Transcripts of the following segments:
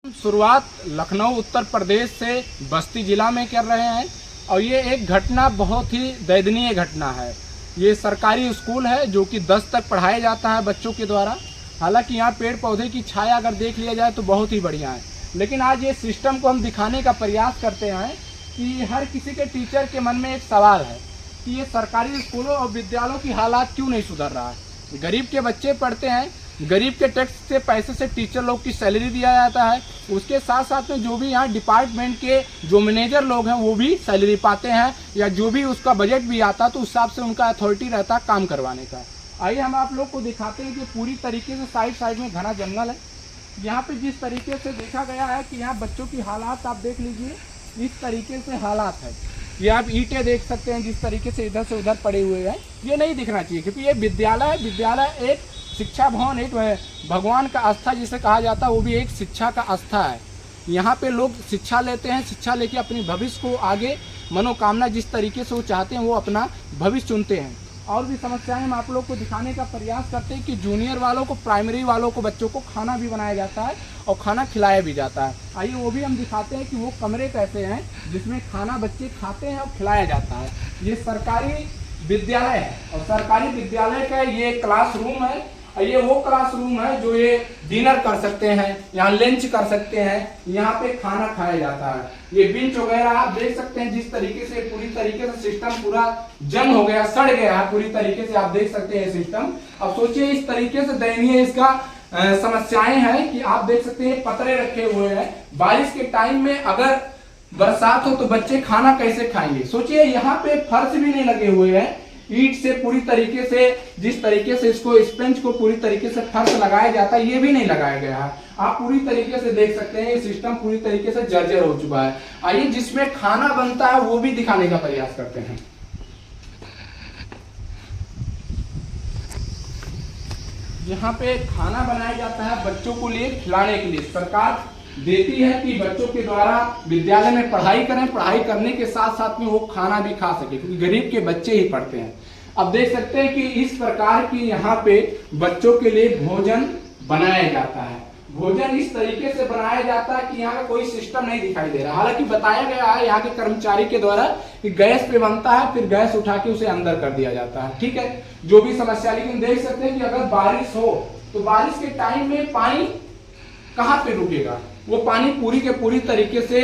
शुरुआत लखनऊ उत्तर प्रदेश से बस्ती ज़िला में कर रहे हैं और ये एक घटना बहुत ही दयनीय घटना है। ये सरकारी स्कूल है जो कि 10 तक पढ़ाया जाता है बच्चों के द्वारा। हालांकि यहाँ पेड़ पौधे की छाया अगर देख लिया जाए तो बहुत ही बढ़िया है, लेकिन आज ये सिस्टम को हम दिखाने का प्रयास करते हैं कि हर किसी के टीचर के मन में एक सवाल है कि ये सरकारी स्कूलों और विद्यालयों की हालात क्यों नहीं सुधर रहा है। गरीब के बच्चे पढ़ते हैं, गरीब के टैक्स से पैसे से टीचर लोग की सैलरी दिया जाता है, उसके साथ साथ में जो भी यहाँ डिपार्टमेंट के जो मैनेजर लोग हैं वो भी सैलरी पाते हैं, या जो भी उसका बजट भी आता तो उस हिसाब से उनका अथॉरिटी रहता है काम करवाने का। आइए हम आप लोग को दिखाते हैं कि पूरी तरीके से साइड में घना जंगल है। यहाँ पे जिस तरीके से देखा गया है कि यहाँ बच्चों की हालात आप देख लीजिए, इस तरीके से हालात है। ये आप ईंटें देख सकते हैं जिस तरीके से इधर से उधर पड़े हुए हैं, ये नहीं दिखना चाहिए क्योंकि ये विद्यालय है। विद्यालय एक शिक्षा भवन, एक भगवान का आस्था जिसे कहा जाता है, वो भी एक शिक्षा का आस्था है। यहाँ पे लोग शिक्षा लेते हैं, शिक्षा लेके अपनी भविष्य को आगे मनोकामना जिस तरीके से वो चाहते हैं वो अपना भविष्य चुनते हैं। और भी समस्याएं हम आप लोग को दिखाने का प्रयास करते हैं कि जूनियर वालों को, प्राइमरी वालों को, बच्चों को खाना भी बनाया जाता है और खाना खिलाया भी जाता है। आइए वो भी हम दिखाते हैं कि वो कमरे कैसे हैं जिसमें खाना बच्चे खाते हैं और खिलाया जाता है। ये सरकारी विद्यालय है और सरकारी विद्यालय का ये क्लासरूम है। ये वो क्लासरूम है जो ये डिनर कर सकते हैं, यहाँ लंच कर सकते हैं, यहाँ पे खाना खाया जाता है। ये बेंच वगैरह आप देख सकते हैं जिस तरीके से पूरी तरीके से सिस्टम पूरा जंग हो गया, सड़ गया है पूरी तरीके से, आप देख सकते हैं सिस्टम। अब सोचिए इस तरीके से दयनीय इसका समस्याएं हैं कि आप देख सकते हैं पतरे रखे हुए हैं। बारिश के टाइम में अगर बरसात हो तो बच्चे खाना कैसे खाएंगे। सोचिए यहाँ पे फर्श भी नहीं लगे हुए हैं, ईंट से पूरी तरीके से जिस तरीके से इसको स्पंज को पूरी तरीके से फर्श लगाया जाता है ये भी नहीं लगाया गया है। आप पूरी तरीके से देख सकते हैं ये सिस्टम पूरी तरीके से जर्जर हो चुका है। आइए जिसमें खाना बनता है वो भी दिखाने का प्रयास करते हैं। यहाँ पे खाना बनाया जाता है बच्चों को लिए खिलाने के लिए। सरकार देती है कि बच्चों के द्वारा विद्यालय में पढ़ाई करें, पढ़ाई करने के साथ साथ में वो खाना भी खा सके क्योंकि गरीब के बच्चे ही पढ़ते हैं। अब देख सकते हैं कि इस प्रकार की यहाँ पे बच्चों के लिए भोजन बनाया जाता है। भोजन इस तरीके से बनाया जाता है कि यहाँ का कोई सिस्टम नहीं दिखाई दे रहा। हालांकि बताया गया है यहाँ के कर्मचारी के द्वारा कि गैस पे बनता है, फिर गैस उठा के उसे अंदर कर दिया जाता है। ठीक है, जो भी समस्या, लेकिन देख सकते हैं कि अगर बारिश हो तो बारिश के टाइम में पानी कहाँ पे रुकेगा। वो पानी पूरी के पूरी तरीके से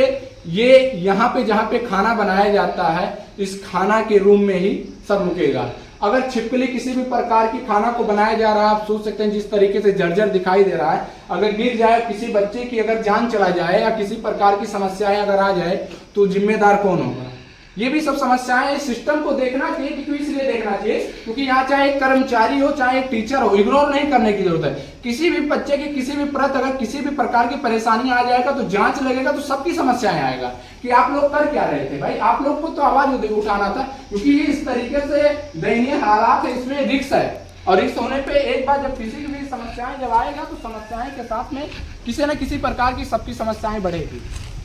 ये यहाँ पे जहाँ पे खाना बनाया जाता है इस खाना के रूम में ही सब रुकेगा। अगर छिपकली किसी भी प्रकार की खाना को बनाया जा रहा है, आप सोच सकते हैं जिस तरीके से जर्जर दिखाई दे रहा है, अगर गिर जाए, किसी बच्चे की अगर जान चला जाए या किसी प्रकार की समस्याएं अगर आ जाए तो जिम्मेदार कौन होगा। ये भी सब समस्याएं सिस्टम को देखना चाहिए। क्यों इसलिए देखना चाहिए क्योंकि यहाँ चाहे एक कर्मचारी हो चाहे एक टीचर हो, इग्नोर नहीं करने की जरूरत है। किसी भी बच्चे की किसी भी प्रति अगर किसी भी प्रकार की परेशानी आ जाएगा तो जांच लगेगा तो सबकी समस्याएं आएगा कि आप लोग कर क्या रहे थे। भाई आप लोग को तो आवाज उठाना था क्योंकि ये इस तरीके से दयनीय हालात है, इसमें रिस्क है। और रिस्क होने पे एक बार जब किसी की भी समस्याएं जब आएगा तो समस्याएं के साथ में किसी न किसी प्रकार की सबकी समस्याएं बढ़ेगी।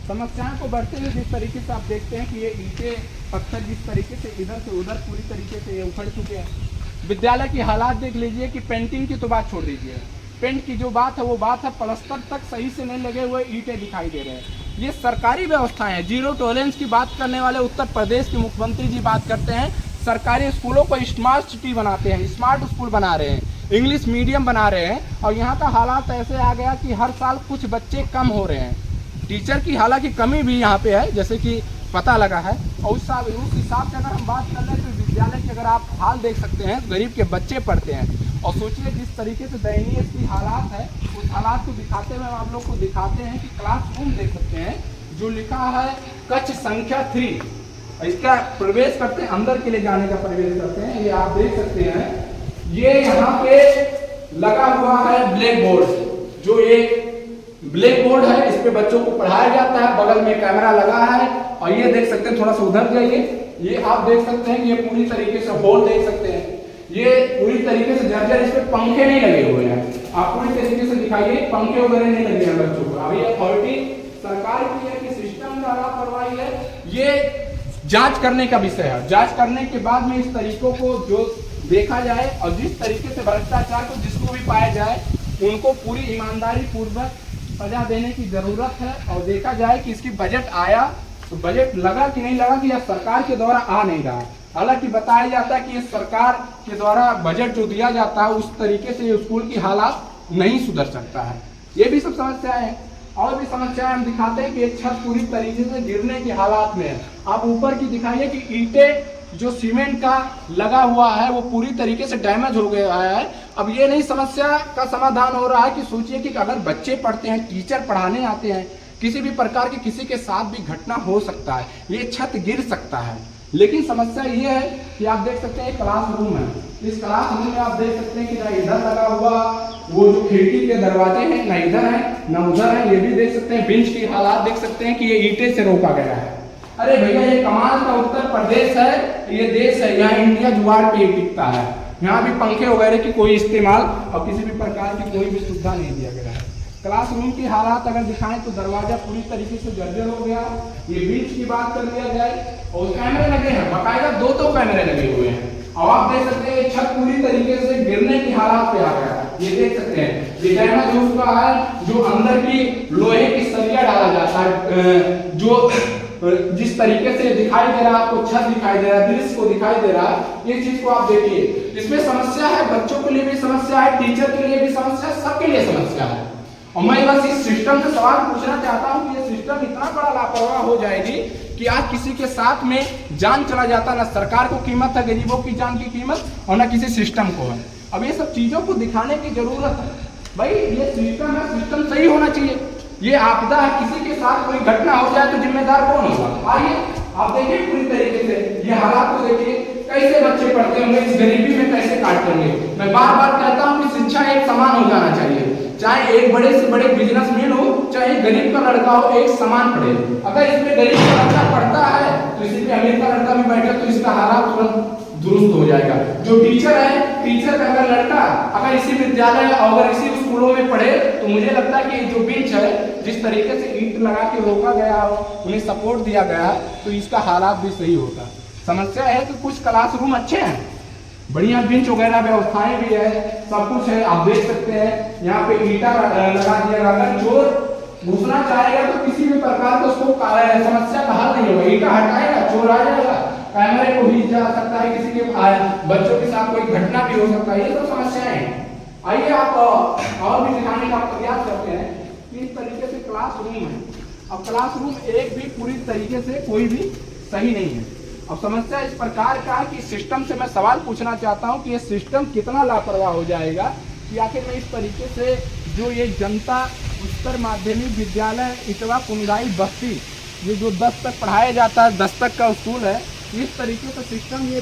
समस्याओं को बढ़ते हुए जिस तरीके से आप देखते हैं कि ये ईंटें पत्थर जिस तरीके से इधर से उधर पूरी तरीके से ये उखड़ चुके हैं। विद्यालय की हालात देख लीजिए कि पेंटिंग की तो बात छोड़ दीजिए, पेंट की जो बात है वो बात है, प्लास्टर तक सही से नहीं लगे हुए ईंटें दिखाई दे रहे हैं। ये सरकारी व्यवस्थाएं हैं। जीरो टॉलरेंस की बात करने वाले उत्तर प्रदेश के मुख्यमंत्री जी बात करते हैं, सरकारी स्कूलों को स्मार्ट सिटी बनाते हैं, स्मार्ट स्कूल बना रहे हैं, इंग्लिश मीडियम बना रहे हैं। और यहाँ का हालात ऐसे आ गया कि हर साल कुछ बच्चे कम हो रहे हैं। टीचर की हालांकि कमी भी यहाँ पे है जैसे कि पता लगा है। और उस हिसाब से अगर हम बात कर लें तो विद्यालय के अगर आप हाल देख सकते हैं, गरीब के बच्चे पढ़ते हैं। और सोचिए जिस तरीके से दयनीय इसकी हालात है, उस हालात को दिखाते हुए हम आप लोग को दिखाते हैं कि क्लासरूम देख सकते हैं जो लिखा है कक्ष संख्या 3। इसका प्रवेश करते हैं, अंदर के लिए जाने का प्रवेश करते हैं। ये आप देख सकते हैं ये यहाँ पे लगा हुआ है ब्लैक बोर्ड, जो ये ब्लैक बोर्ड है, इस पे बच्चों को पढ़ाया जाता है। बगल में कैमरा लगा है और ये देख सकते हैं, थोड़ा सा उधर जाइए, ये आप देख सकते हैं ये पूरी तरीके से होल देख सकते हैं, ये पूरी तरीके से जर्जर, इस पे पंखे नहीं लगे हुए हैं। आप पूरी तरीके से दिखाइए, पंखे वगैरह नहीं लगे हैं बच्चों को। अभी अथॉरिटी सरकार की है कि सिस्टम का लापरवाही है, ये जांच करने का विषय है। जांच करने के बाद में इस तरीकों को जो देखा जाए और जिस तरीके से भ्रष्टाचार को जिसको भी पाया जाए उनको पूरी ईमानदारी पूर्वक सजा देने की जरूरत है। और देखा जाए कि इसकी बजट आया तो बजट लगा कि नहीं लगा कि यह सरकार के द्वारा आ नहीं रहा। हालांकि बताया जाता है कि ये सरकार के द्वारा बजट जो दिया जाता है उस तरीके से ये स्कूल की हालात नहीं सुधर सकता है। ये भी सब समस्याएं हैं। और भी समस्याएं हम दिखाते हैं कि एक छत पूरी तरीके से गिरने की हालात में है। आप ऊपर की दिखाइए कि ईंटें जो सीमेंट का लगा हुआ है वो पूरी तरीके से डैमेज हो गया है। अब ये नहीं समस्या का समाधान हो रहा है कि सोचिए कि अगर बच्चे पढ़ते हैं, टीचर पढ़ाने आते हैं, किसी भी प्रकार की किसी के साथ भी घटना हो सकता है, ये छत गिर सकता है। लेकिन समस्या ये है कि आप देख सकते हैं क्लासरूम है। इस क्लासरूम में आप देख सकते हैं कि ना इधर लगा हुआ वो जो खिड़की के दरवाजे हैं ना इधर है ना उधर है। ये भी देख सकते हैं बेंच की हालात देख सकते हैं कि ये ईंटे से रोका गया है। अरे भैया ये कमाल का उत्तर प्रदेश है, ये देश है, यहाँ इंडिया जुगाड़ पे ही टिकता है। यहाँ भी पंखे वगैरह की कोई इस्तेमाल और किसी भी प्रकार की कोई भी सुविधा नहीं दिया गया है। क्लासरूम की हालात अगर दिखाएं तो दरवाजा पूरी तरीके से जर्जर हो गया। ये बीच की बात कर लिया जाए और कैमरे लगे हैं, बाकायदा दो कैमरे लगे हुए हैं। और आप देख सकते हैं छत पूरी तरीके से गिरने की हालात पे आ गया। ये देख सकते हैं ये डैमेज हो चुका है। जो अंदर की लोहे की सरिया डाला जाता है, जो जिस तरीके से दिखाई दे रहा है आपको, छत दिखाई दे रहा है, दृश्य को दिखाई दे रहा है, ये चीज को आप देखिए। इसमें समस्या है, बच्चों के लिए भी समस्या है, टीचर के लिए भी समस्या है, सबके लिए समस्या है। और मैं बस इस सिस्टम से सवाल पूछना चाहता हूं कि ये सिस्टम इतना बड़ा लापरवाह हो जाएगी कि आज किसी के साथ में जान चला जाता, ना सरकार को कीमत है गरीबों की जान की कीमत और ना किसी सिस्टम को है। अब ये सब चीजों को दिखाने की जरूरत है। भाई ये सिस्टम है, सिस्टम सही होना चाहिए। ये आपदा है, किसी के साथ कोई घटना हो जाए तो जिम्मेदार कौन होगा? आइए आप देखिए पूरी तरीके से ये हालात को देखिए, कैसे बच्चे पढ़ते होंगे, इस गरीबी में कैसे काटेंगे। मैं बार बार कहता हूँ कि शिक्षा एक समान हो जाना चाहिए, चाहे एक बड़े से बड़े बिजनेसमैन हो चाहे गरीब का लड़का हो, एक समान पढ़े। अगर इसमें गरीब का लड़का पढ़ता है तो इसी पे अमीर का लड़का भी बैठे तो इसका हालात तुरंत दुरुस्त हो जाएगा। जो टीचर है, टीचर का अगर लड़का अगर इसी विद्यालय और अगर इसी स्कूलों में पढ़े तो मुझे लगता है कि जो बेंच है, जिस तरीके से ईंट लगा के रोका गया हो, उन्हें सपोर्ट दिया गया, तो इसका हालात भी सही होता। समस्या है कि कुछ क्लासरूम अच्छे हैं, बढ़िया बेंच वगैरह व्यवस्थाएं भी है, सब कुछ है। आप देख सकते हैं यहाँ पे ईंटा लगा दिया। अगर चोर घुसना चाहेगा तो किसी भी प्रकार का उसको समस्या का हल नहीं होगा। ईंटा हटाएगा, चोर आ जाएगा, कैमरे को भी जा सकता है, किसी के बच्चों के साथ कोई घटना भी हो सकता है। ये सब समस्याएं हैं। आइए आप और भी दिखाने का प्रयास करते हैं कि इस तरीके से क्लासरूम है। अब क्लासरूम एक भी पूरी तरीके से कोई भी सही नहीं है। अब समस्या इस प्रकार का है कि सिस्टम से मैं सवाल पूछना चाहता हूं कि ये सिस्टम कितना लापरवाह हो जाएगा कि आखिर में इस तरीके से जो ये जनता उच्चतर माध्यमिक विद्यालय इटवा कुंदाई बस्ती, ये जो 10 तक पढ़ाया जाता है, 10 तक का स्कूल है, इस तरीके से सिस्टम ये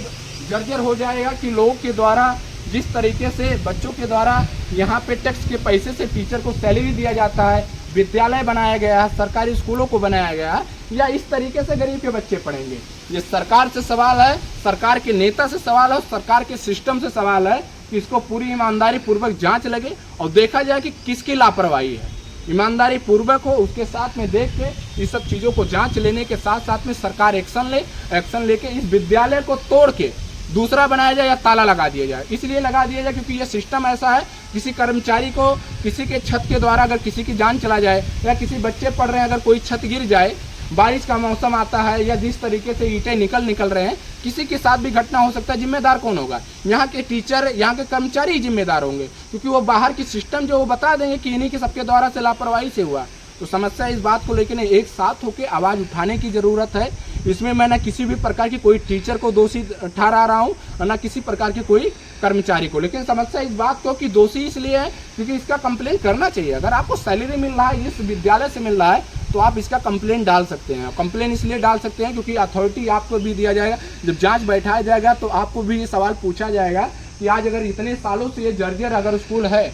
जर्जर हो जाएगा कि लोगों के द्वारा जिस तरीके से बच्चों के द्वारा यहाँ पे टैक्स के पैसे से टीचर को सैलरी दिया जाता है, विद्यालय बनाया गया है, सरकारी स्कूलों को बनाया गया है, या इस तरीके से गरीब के बच्चे पढ़ेंगे। ये सरकार से सवाल है, सरकार के नेता से सवाल है, सरकार के सिस्टम से सवाल है कि इसको पूरी ईमानदारी पूर्वक जांच लगे और देखा जाए कि किसकी लापरवाही है। ईमानदारी पूर्वक हो, उसके साथ में देख के इस सब चीज़ों को जांच लेने के साथ साथ में सरकार एक्शन लेके इस विद्यालय को तोड़ के दूसरा बनाया जाए या ताला लगा दिया जाए। इसलिए लगा दिया जाए क्योंकि ये सिस्टम ऐसा है, किसी कर्मचारी को किसी के छत के द्वारा अगर किसी की जान चला जाए या किसी बच्चे पढ़ रहे हैं अगर कोई छत गिर जाए, बारिश का मौसम आता है या जिस तरीके से ईंटें निकल रहे हैं, किसी के साथ भी घटना हो सकता है। जिम्मेदार कौन होगा? यहाँ के टीचर, यहाँ के कर्मचारी ही जिम्मेदार होंगे, क्योंकि वो बाहर की सिस्टम जो वो बता देंगे कि इन्हीं के सबके द्वारा से लापरवाही से हुआ। तो समस्या इस बात को लेकर एक साथ होकर आवाज़ उठाने की ज़रूरत है। इसमें मैं ना किसी भी प्रकार की कोई टीचर को दोषी ठहरा रहा हूँ और ना किसी प्रकार की कोई कर्मचारी को, लेकिन समस्या इस बात को कि दोषी इसलिए है क्योंकि इसका कंप्लेंट करना चाहिए। अगर आपको सैलरी मिल रहा है, इस विद्यालय से मिल रहा है, तो आप इसका कंप्लेंट डाल सकते हैं। कंप्लेंट इसलिए डाल सकते हैं क्योंकि अथॉरिटी आपको भी दिया जाएगा, जब जांच बैठाया जाएगा तो आपको भी ये सवाल पूछा जाएगा कि आज अगर इतने सालों से ये जर्जर अगर स्कूल है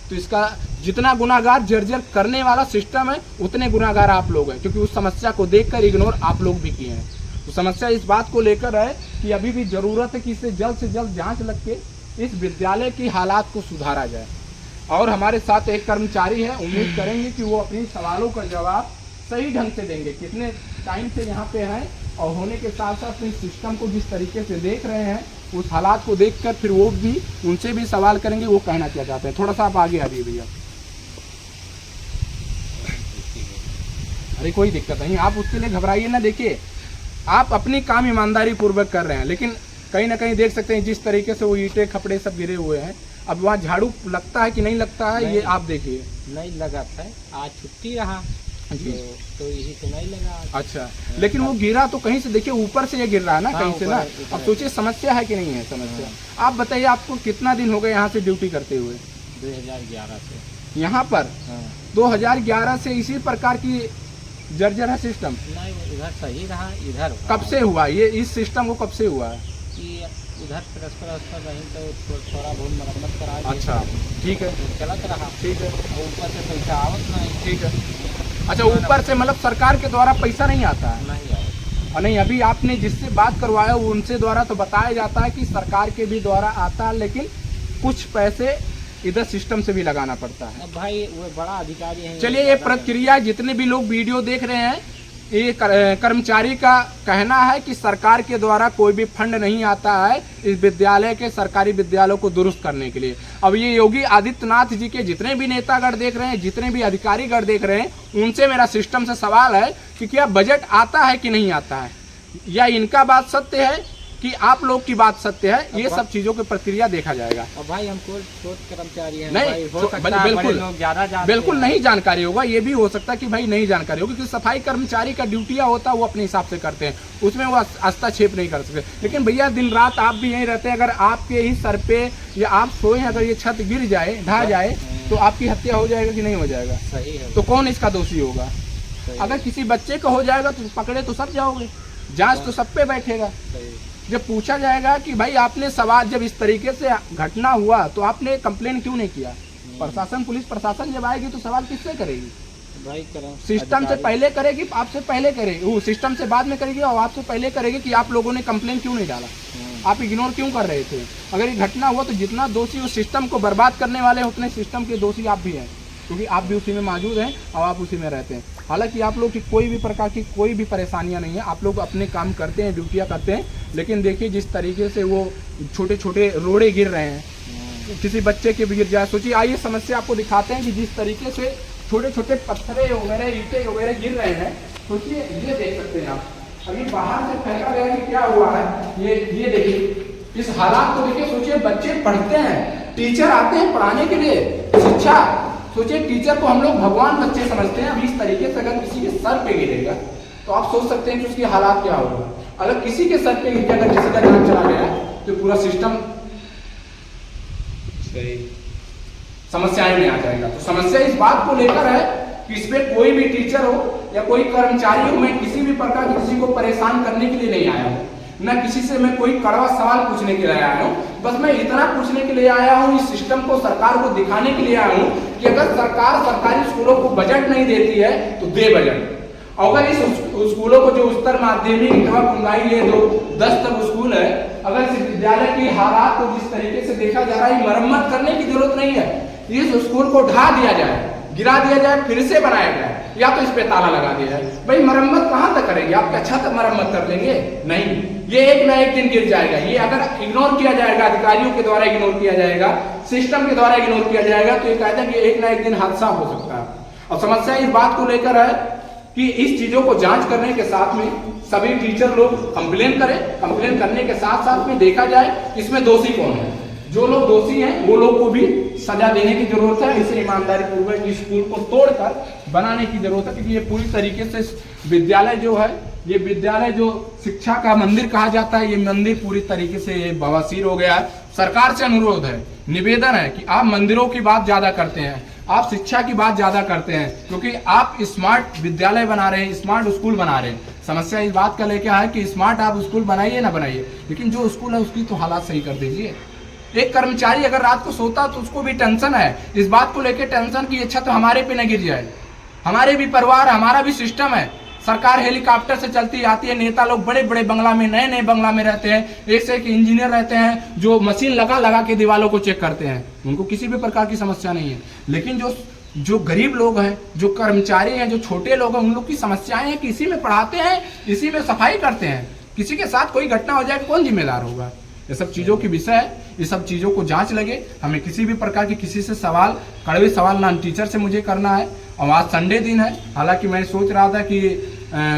तो इसका जितना गुनाहगार जर्जर करने वाला सिस्टम है उतने गुनाहगार आप लोग हैं, क्योंकि उस समस्या को देखकर इग्नोर आप लोग भी किए हैं। तो समस्या इस बात को लेकर है कि अभी भी ज़रूरत है कि इसे जल्द से जल्द जांच लग के इस विद्यालय की हालात को सुधारा जाए। और हमारे साथ एक कर्मचारी है, उम्मीद करेंगे कि वो अपने सवालों का जवाब सही ढंग से देंगे। कितने टाइम से यहाँ पे हैं और होने के साथ साथ इस सिस्टम को जिस तरीके से देख रहे हैं, उस हालात को देखकर फिर वो भी उनसे भी सवाल करेंगे वो कहना क्या चाहते हैं। थोड़ा सा आप आगे आ जाइए भैया। अरे कोई दिक्कत नहीं, आप उसके लिए घबराइए ना। देखिए आप अपनी काम ईमानदारी पूर्वक कर रहे हैं, लेकिन कहीं ना कहीं देख सकते हैं जिस तरीके से वो ईंटें खपड़े सब गिरे हुए हैं। अब वहाँ झाड़ू लगता है कि नहीं लगता है, नहीं, ये आप देखिए। नहीं लगा था, आज छुट्टी रहा जी। तो यही से नहीं लगा। अच्छा, लेकिन वो गिरा तो कहीं से देखिए ऊपर से ये गिर रहा है ना, हाँ, कहीं से ना। अब सोचिए समस्या है कि नहीं है समस्या। आप बताइए आपको कितना दिन हो गए यहाँ से ड्यूटी करते हुए? 2011 से यहाँ पर 2011 से इसी प्रकार की जर्जर है सिस्टम? नहीं, उधर सही रहा, इधर कब से हुआ ये, इस सिस्टम को कब से हुआ है? कि उधर ट्रांसफर रही तो थोड़ा बहुत मरम्मत करा दी। अच्छा ठीक है, चलत रहा। ठीक है, और ऊपर से पैसा आवत नहीं। ठीक है। अच्छा, ऊपर से मतलब सरकार के द्वारा पैसा नहीं आता है? नहीं आया। और नहीं, अभी आपने जिससे बात करवाया उनसे द्वारा तो बताया जाता है कि सरकार के भी द्वारा आता है, लेकिन कुछ पैसे इधर सिस्टम से भी लगाना पड़ता है। अब भाई वो बड़ा अधिकारी है। चलिए, ये प्रक्रिया जितने भी लोग वीडियो देख रहे हैं, ये कर्मचारी का कहना है कि सरकार के द्वारा कोई भी फंड नहीं आता है इस विद्यालय के, सरकारी विद्यालयों को दुरुस्त करने के लिए। अब ये योगी आदित्यनाथ जी के जितने भी नेतागण देख रहे हैं, जितने भी अधिकारीगण देख रहे हैं, उनसे मेरा सिस्टम से सवाल है कि क्या बजट आता है कि नहीं आता है, या इनका बात सत्य है कि आप लोग की बात सत्य है। ये सब चीजों की प्रक्रिया देखा जाएगा। अब भाई हमको छोट कर्मचारी है, नहीं, भाई हो सकता है बड़े लोग ज्यादा जानते बिल्कुल हैं। नहीं जानकारी होगा, ये भी हो सकता है कि भाई नहीं जानकारी होगी, क्योंकि सफाई कर्मचारी का ड्यूटियां होता है वो अपने हिसाब से करते हैं, उसमें वो हस्तक्षेप नहीं कर सकते। लेकिन भैया दिन रात आप भी यहीं रहते हैं, अगर आपके ही सर पे या आप सोए हैं, अगर ये छत गिर जाए, ढह जाए, तो आपकी हत्या हो जाएगा कि नहीं हो जाएगा? सही है। तो कौन इसका दोषी होगा? अगर किसी बच्चे का हो जाएगा तो पकड़े तो सब जाओगे, जांच तो सब पे बैठेगा। जब पूछा जाएगा कि भाई आपने सवाल, जब इस तरीके से घटना हुआ तो आपने कंप्लेन क्यों नहीं किया? प्रशासन, पुलिस प्रशासन जब आएगी तो सवाल किससे करेगी? भाई सिस्टम से पहले करेगी, आपसे पहले करेगी, वो सिस्टम से बाद में करेगी, और आपसे पहले करेगी कि आप लोगों ने कंप्लेन क्यों नहीं डाला, आप इग्नोर क्यों कर रहे थे? अगर ये घटना हुआ तो जितना दोषी उस सिस्टम को बर्बाद करने वाले उतने सिस्टम के दोषी आप भी हैं, क्योंकि आप भी उसी में मौजूद हैं और आप उसी में रहते हैं। हालांकि आप लोग की कोई भी प्रकार की कोई भी परेशानियां नहीं है, आप लोग अपने काम करते हैं, ड्यूटियां करते हैं, लेकिन देखिए जिस तरीके से वो छोटे छोटे रोड़े गिर रहे हैं, किसी बच्चे के भी गिर जाए। सोचिए, आइए समस्या आपको दिखाते हैं कि जिस तरीके से छोटे छोटे पत्थरे वगैरह, ईंटें वगैरह गिर रहे हैं। सोचिए, ये देख सकते हैं आप, अभी बाहर से फेंका गया कि क्या हुआ है, ये देखिए इस हालात को देखिए। सोचिए, बच्चे पढ़ते हैं, टीचर आते हैं पढ़ाने के लिए, शिक्षा। सोचिए, टीचर को हम लोग भगवान बच्चे समझते हैं, अब इस तरीके से अगर किसी के सर पे गिरेगा तो आप सोच सकते हैं कि उसकी हालात क्या होगा। अगर किसी के सर पे गिर के अगर किसी का जान चला गया तो पूरा सिस्टम समस्याएं में आ जाएगा। तो समस्या इस बात को लेकर है कि इसमें कोई भी टीचर हो या कोई कर्मचारी हो, मैं किसी भी प्रकार की किसी को परेशान करने के लिए नहीं आया हूँ, न किसी से मैं कोई कड़वा सवाल पूछने के लिए आया हूँ। बस मैं इतना पूछने के लिए आया हूँ, इस सिस्टम को सरकार को दिखाने के लिए आया हूँ कि अगर सरकार सरकारी स्कूलों को बजट नहीं देती है तो दे बजट। अगर इस स्कूलों को जो उच्चतर माध्यमिक कुंगाई ये 10 तक स्कूल है, अगर इस विद्यालय की हालात को जिस तरीके से देखा जा रहा है, मरम्मत करने की जरूरत नहीं है। इस स्कूल को ढा दिया जाए, गिरा दिया जाए, फिर से बनाया जाए, या तो इस पे ताला लगा दिया जाए। भाई मरम्मत कहाँ तक करेंगे? आप अच्छा तक मरम्मत कर लेंगे? नहीं, ये एक ना एक दिन गिर जाएगा। ये अगर इग्नोर किया जाएगा, अधिकारियों के द्वारा इग्नोर किया जाएगा, सिस्टम के द्वारा इग्नोर किया जाएगा, तो ये कहता है कि एक ना एक दिन हादसा हो सकता है। और समस्या इस बात को लेकर है कि इस चीजों को जांच करने के साथ में सभी टीचर लोग कंप्लेन करें, कंप्लेन करने के साथ साथ में देखा जाए इसमें दोषी कौन है। जो लोग दोषी हैं वो लोग को भी सजा देने की जरूरत है। इसे ईमानदारी पूर्वक इस स्कूल को तोड़कर बनाने की जरूरत है, क्योंकि ये पूरी तरीके से विद्यालय जो है, ये विद्यालय जो शिक्षा का मंदिर कहा जाता है, ये मंदिर पूरी तरीके से बवासीर हो गया है। सरकार से अनुरोध है, निवेदन है कि आप मंदिरों की बात ज्यादा करते हैं, आप शिक्षा की बात ज्यादा करते हैं, क्योंकि आप स्मार्ट विद्यालय बना रहे हैं, स्मार्ट स्कूल बना रहे हैं। समस्या इस बात का लेकर है कि स्मार्ट आप स्कूल बनाइए ना बनाइए, लेकिन जो स्कूल है उसकी तो हालात सही कर दीजिए। एक कर्मचारी अगर रात को सोता तो उसको भी टेंशन है, इस बात को लेकर टेंशन की छत तो हमारे पे न गिर जाए। हमारे भी परिवार, हमारा भी सिस्टम है। सरकार हेलीकॉप्टर से चलती आती है, नेता लोग बड़े बड़े बंगला में, नए नए बंगला में रहते हैं, एक से एक इंजीनियर रहते हैं जो मशीन लगा लगा के दीवारों को चेक करते हैं, उनको किसी भी प्रकार की समस्या नहीं है। लेकिन जो गरीब लोग हैं, जो कर्मचारी हैं, जो छोटे लोग हैं, उन लोग की समस्याएं हैं कि इसी में पढ़ाते हैं, इसी में सफाई करते हैं, किसी के साथ कोई घटना हो जाए कौन जिम्मेदार होगा? ये सब चीज़ों की विषय है, ये सब चीज़ों को जांच लगे। हमें किसी भी प्रकार की किसी से सवाल, कड़वे सवाल ना टीचर से मुझे करना है, और आज संडे दिन है। हालांकि मैं सोच रहा था कि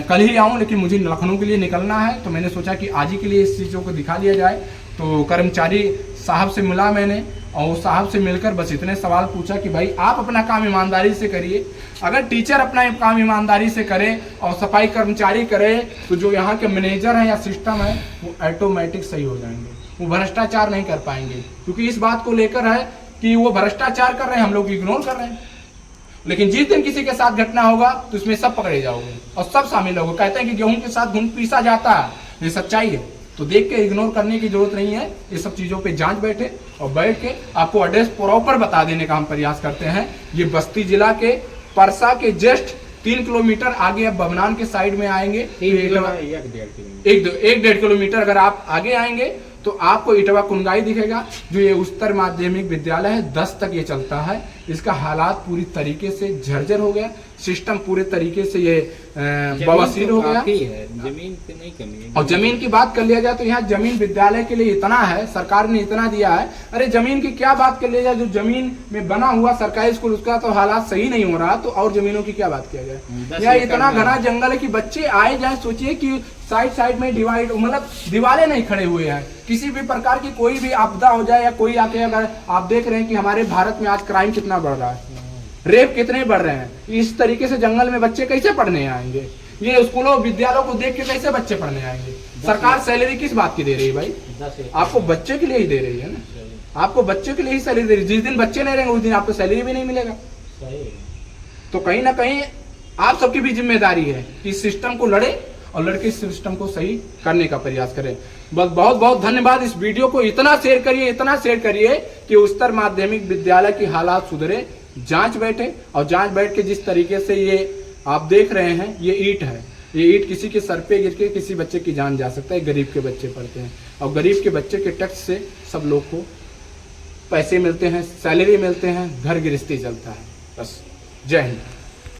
कल ही आऊँ, लेकिन मुझे लखनऊ के लिए निकलना है, तो मैंने सोचा कि आज ही के लिए इस चीज़ों को दिखा लिया जाए। तो कर्मचारी साहब से मिला मैंने, और उस साहब से मिलकर बस इतने सवाल पूछा कि भाई आप अपना काम ईमानदारी से करिए। अगर टीचर अपना काम ईमानदारी से करे और सफाई कर्मचारी करे, तो जो यहाँ के मैनेजर हैं या सिस्टम है वो ऑटोमेटिक सही हो जाएंगे, वो भ्रष्टाचार नहीं कर पाएंगे। क्योंकि इस बात को लेकर है कि वो भ्रष्टाचार कर रहे हैं, हम लोग इग्नोर कर रहे हैं। लेकिन जिस दिन किसी के साथ घटना होगा तो इसमें सब पकड़े जाओगे और सब शामिल होगे। कहते हैं कि गेहूं के साथ घुन पीसा जाता है, ये सच्चाई है। तो देख के इग्नोर करने की जरूरत नहीं है, ये सब चीज़ों पे जांच बैठे और बैठ के आपको एड्रेस प्रॉपर बता देने का हम प्रयास करते हैं। ये बस्ती जिला के परसा के जस्ट 3 किलोमीटर आगे अब बमनान के साइड में आएंगे, 1-1.5 किलोमीटर अगर आप आगे आएंगे तो आपको इटवा कुनगाई दिखेगा, जो ये उच्चतर माध्यमिक विद्यालय है, 10 तक ये चलता है। इसका हालात पूरी तरीके से झरझर हो गया, सिस्टम पूरे तरीके से ये बवासीर हो गया है, जमीन पे नहीं कमी है। और जमीन की बात कर लिया जाए तो यहाँ जमीन विद्यालय के लिए इतना है, सरकार ने इतना दिया है। अरे जमीन की क्या बात कर लिया जाए, जो जमीन में बना हुआ सरकारी स्कूल उसका तो हालात सही नहीं हो रहा, तो और जमीनों की क्या बात किया जाए। यहाँ इतना घना जंगल है कि बच्चे आए जाए, सोचिए कि साइड में डिवाइड, मतलब दीवारें नहीं खड़े हुए हैं। किसी भी प्रकार की कोई भी आपदा हो जाए या कोई आके, अगर आप देख रहे हैं कि हमारे भारत में आज क्राइम कितना बढ़ रहा है, रेप कितने बढ़ रहे हैं, इस तरीके से जंगल में बच्चे कैसे पढ़ने आएंगे? ये स्कूलों विद्यालयों को देख के कैसे बच्चे पढ़ने आएंगे? सरकार सैलरी किस बात की दे रही है भाई? आपको बच्चे के लिए ही दे रही है ना, आपको बच्चे के लिए ही सैलरी दे रही है। जिस दिन बच्चे नहीं रहेंगे उस दिन आपको सैलरी भी नहीं मिलेगा। तो कहीं ना कहीं आप सबकी भी जिम्मेदारी है कि इस सिस्टम को लड़े और लड़के इस सिस्टम को सही करने का प्रयास करें। बस बहुत बहुत धन्यवाद। इस वीडियो को इतना शेयर करिए कि उच्चतर माध्यमिक विद्यालय की हालात सुधरे। जांच बैठे और जांच बैठ के जिस तरीके से ये आप देख रहे हैं, ये ईंट है, ये ईंट किसी के सर पे गिर के किसी बच्चे की जान जा सकता है। गरीब के बच्चे पढ़ते हैं और गरीब के बच्चे के टैक्स से सब लोग को पैसे मिलते हैं, सैलरी मिलते हैं, घर गृहस्थी चलता है। बस जय हिंद।